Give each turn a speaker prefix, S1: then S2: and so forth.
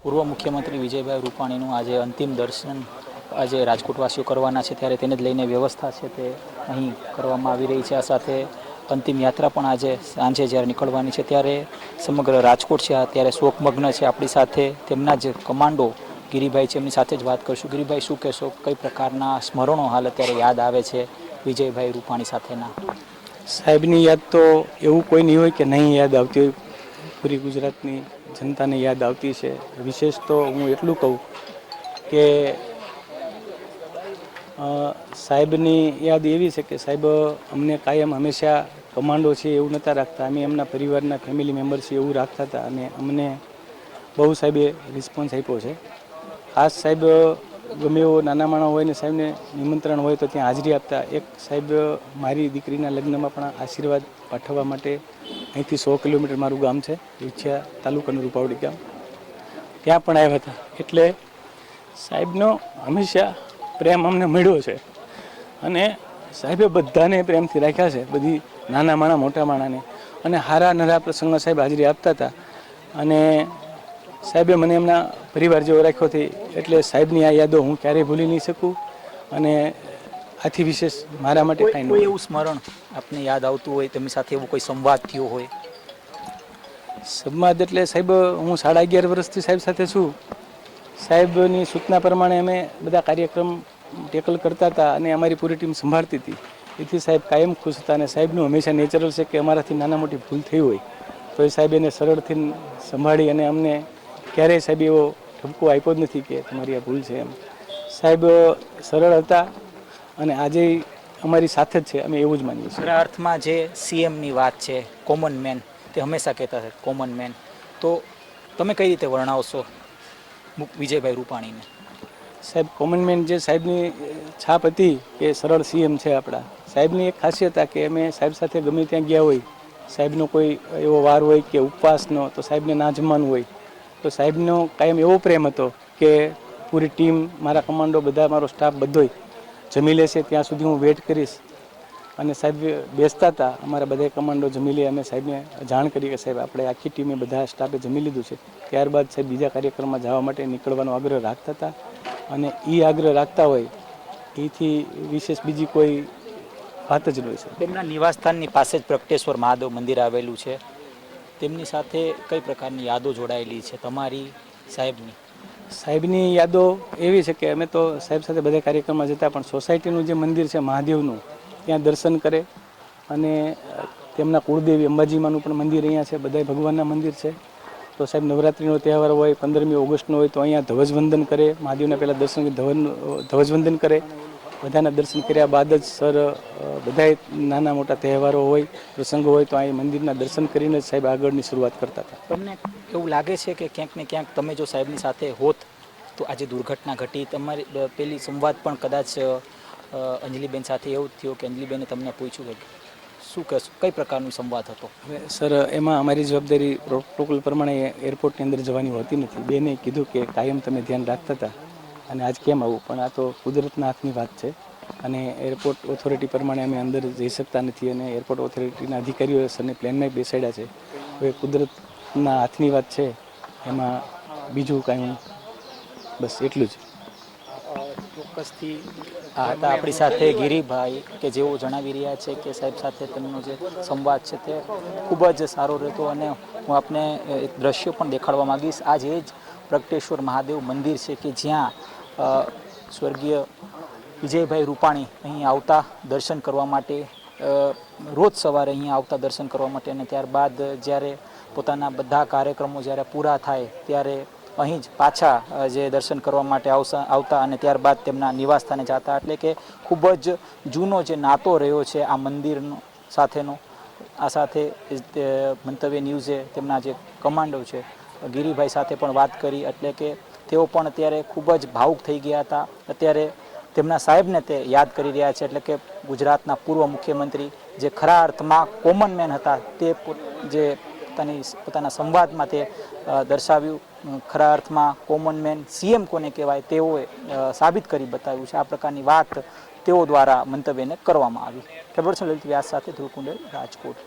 S1: પૂર્વ મુખ્યમંત્રી વિજયભાઈ રૂપાણીનું આજે અંતિમ દર્શન આજે રાજકોટવાસીઓ કરવાના છે, ત્યારે તેને જ લઈને વ્યવસ્થા છે તે અહીં કરવામાં આવી રહી છે. આ સાથે અંતિમ યાત્રા પણ આજે સાંજે જ્યારે નીકળવાની છે ત્યારે સમગ્ર રાજકોટ છે અત્યારે શોકમગ્ન છે. આપણી સાથે તેમના જ કમાન્ડો ગિરિભાઈ છે, એમની સાથે જ વાત કરીશું. ગિરિભાઈ, શું કહેશો, કઈ પ્રકારના સ્મરણો હાલ અત્યારે યાદ આવે છે વિજયભાઈ રૂપાણી સાથેના?
S2: સાહેબની યાદ તો એવું કોઈ નહીં હોય કે નહીં યાદ આવતી હોય. પૂરી ગુજરાતની જનતાને યાદ આવતી છે. વિશેષ તો હું એટલું કહું કે સાહેબની યાદ એવી છે કે સાહેબ અમને કાયમ હંમેશા કમાન્ડો છે એવું નહોતા રાખતા, અમે એમના પરિવારના ફેમિલી મેમ્બર છે એવું રાખતા હતા અને અમને બહુ સાહેબે રિસ્પોન્સ આપ્યો છે. ખાસ સાહેબ ગમે એવો નાના માણસ હોય ને સાહેબને નિમંત્રણ હોય તો ત્યાં હાજરી આપતા. એક સાહેબ મારી દીકરીના લગ્નમાં પણ આશીર્વાદ પાઠવવા માટે અહીંથી 100 કિલોમીટર મારું ગામ છે, વિછિયા તાલુકાનું રૂપાવડી ગામ, ત્યાં પણ આવ્યા હતા. એટલે સાહેબનો હંમેશા પ્રેમ અમને મળ્યો છે અને સાહેબે બધાને પ્રેમથી રાખ્યા છે, બધી નાના માણા મોટા માણાને, અને હારા નરા પ્રસંગમાં સાહેબ હાજરી આપતા હતા. અને સાહેબે મને એમના પરિવાર જેવો રાખ્યો હતી. એટલે સાહેબની આ યાદો હું ક્યારેય ભૂલી નહીં શકું. અને આથી વિશેષ મારા માટે કાંઈ
S1: કોઈ એવું સ્મરણ આપને યાદ આવતું હોય, તેમની સાથે એવો કોઈ સંવાદ થયો હોય?
S2: સંવાદ એટલે સાહેબ હું 11.5 વર્ષથી સાહેબ સાથે છું. સાહેબની સૂચના પ્રમાણે અમે બધા કાર્યક્રમ ટેકલ કરતા હતા અને અમારી પૂરી ટીમ સંભાળતી હતી. એથી સાહેબ કાયમ ખુશ હતા. અને સાહેબનું હંમેશા નેચરલ છે કે અમારાથી નાના મોટી ભૂલ થઈ હોય તો એ સાહેબ એને સરળથી સંભાળી, અને અમને ક્યારેય સાહેબ એવો ઠપકો આપ્યો જ નથી કે તમારી આ ભૂલ છે એમ. સાહેબ સરળ હતા અને આજે અમારી સાથે જ છે, અમે એવું જ માનીએ છીએ.
S1: ખરા અર્થમાં જે સીએમની વાત છે, કોમન મેન, તે હંમેશા કહેતા હતા કોમન મેન, તો તમે કઈ રીતે વર્ણવશો વિજયભાઈ રૂપાણીને?
S2: સાહેબ કોમન મેન જે સાહેબની છાપ હતી કે સરળ સીએમ છે આપણા. સાહેબની એક ખાસિયત હતી કે અમે સાહેબ સાથે ગમે ત્યાં ગયા હોય, સાહેબનો કોઈ એવો વાર હોય કે ઉપવાસનો, તો સાહેબને ના જમવાનું હોય તો સાહેબનો કાયમ એવો પ્રેમ હતો કે પૂરી ટીમ, મારા કમાન્ડો બધા, મારો સ્ટાફ બધોય જમી લેશે ત્યાં સુધી હું વેઇટ કરીશ. અને સાહેબ બેસતા હતા, અમારા બધા કમાન્ડો જમી લે, અમે સાહેબને જાણ કરી કે સાહેબ આપણે આખી ટીમે બધા સ્ટાફે જમી લીધું છે. ત્યારબાદ સાહેબ બીજા કાર્યક્રમમાં જવા માટે નીકળવાનો આગ્રહ રાખતા હતા. અને એ આગ્રહ રાખતા હોય એથી વિશેષ બીજી કોઈ વાત જ નહીં છે.
S1: તેમના નિવાસસ્થાનની પાસે જ પ્રગટેશ્વર મહાદેવ મંદિર આવેલું છે. તેમની સાથે કઈ પ્રકારની યાદો જોડાયેલી છે તમારી સાહેબની?
S2: સાહેબની યાદો એવી છે કે અમે તો સાહેબ સાથે બધા કાર્યક્રમમાં જતા, પણ સોસાયટીનું જે મંદિર છે મહાદેવનું, ત્યાં દર્શન કરે. અને તેમના કુળદેવી અંબાજીમાનું પણ મંદિર અહીંયા છે, બધા ભગવાનના મંદિર છે. તો સાહેબ નવરાત્રિનો તહેવાર હોય, 15મી ઓગસ્ટનો હોય, તો અહીંયા ધ્વજવંદન કરે. મહાદેવના પહેલાં દર્શન ધ્વજવંદન કરે. બધાના દર્શન કર્યા બાદ જ સર બધાય નાના મોટા તહેવારો હોય, પ્રસંગો હોય, તો અહીં મંદિરના દર્શન કરીને જ સાહેબ આગળની શરૂઆત કરતા હતા.
S1: તમને એવું લાગે છે કે ક્યાંક ને ક્યાંક તમે જો સાહેબની સાથે હોત તો આજે દુર્ઘટના ઘટી? તમારી પેલી સંવાદ પણ કદાચ અંજલિબેન સાથે એવું જ થયું કે અંજલિબેને તમને પૂછ્યું કે શું કહેશો, કઈ પ્રકારનો સંવાદ હતો?
S2: હવે સર એમાં અમારી જવાબદારી પ્રોટોકોલ પ્રમાણે એરપોર્ટની અંદર જવાની હોતી નથી. બેને કીધું કે કાયમ તમે ધ્યાન રાખતા હતા અને આજ કેમ આવું, પણ આ તો કુદરતના હાથની વાત છે. અને એરપોર્ટ ઓથોરિટી પ્રમાણે અમે અંદર જઈ શકતા નથી, અને એરપોર્ટ ઓથોરિટીના અધિકારીઓ સરને પ્લેનમાં બેસાડ્યા છે. હવે કુદરતના હાથની વાત છે, એમાં બીજું કાંઈ બસ એટલું જ.
S1: ચોક્કસથી આ હતા આપણી સાથે ગિરિભાઈ કે જેઓ જણાવી રહ્યા છે કે સાહેબ સાથે તેમનો જે સંવાદ છે તે ખૂબ જ સારો રહેતો. અને હું આપને એક દ્રશ્ય પણ દેખાડવા માગીશ. આજ એ જ પ્રગટેશ્વર મહાદેવ મંદિર છે કે જ્યાં સ્વર્ગીય વિજયભાઈ રૂપાણી અહીં આવતા દર્શન કરવા માટે, રોજ સવારે અહીંયા આવતા દર્શન કરવા માટે, અને ત્યારબાદ જ્યારે પોતાના બધા કાર્યક્રમો જ્યારે પૂરા થાય ત્યારે અહીં જ પાછા જે દર્શન કરવા માટે આવતા અને ત્યારબાદ તેમના નિવાસસ્થાને જતા. એટલે કે ખૂબ જ જૂનો જે નાતો રહ્યો છે આ મંદિરનો સાથેનો. આ સાથે મંતવ્ય ન્યૂઝે તેમના જે કમાન્ડો છે ગિરિભાઈ સાથે પણ વાત કરી, એટલે કે તેઓ પણ અત્યારે ખૂબ જ ભાવુક થઈ ગયા હતા. અત્યારે તેમના સાહેબને તે યાદ કરી રહ્યા છે. એટલે કે ગુજરાતના પૂર્વ મુખ્યમંત્રી જે ખરા અર્થમાં કોમન મેન હતા, તે જે પોતાના સંવાદમાં તે દર્શાવ્યું. ખરા અર્થમાં કોમન મેન સીએમ કોને કહેવાય તેઓએ સાબિત કરી બતાવ્યું છે. આ પ્રકારની વાત તેઓ દ્વારા મંતવ્યને કરવામાં આવી. કેમેરા પર્સન લલિત વ્યાસ સાથે ધ્રુવ કુંડેલ, રાજકોટ.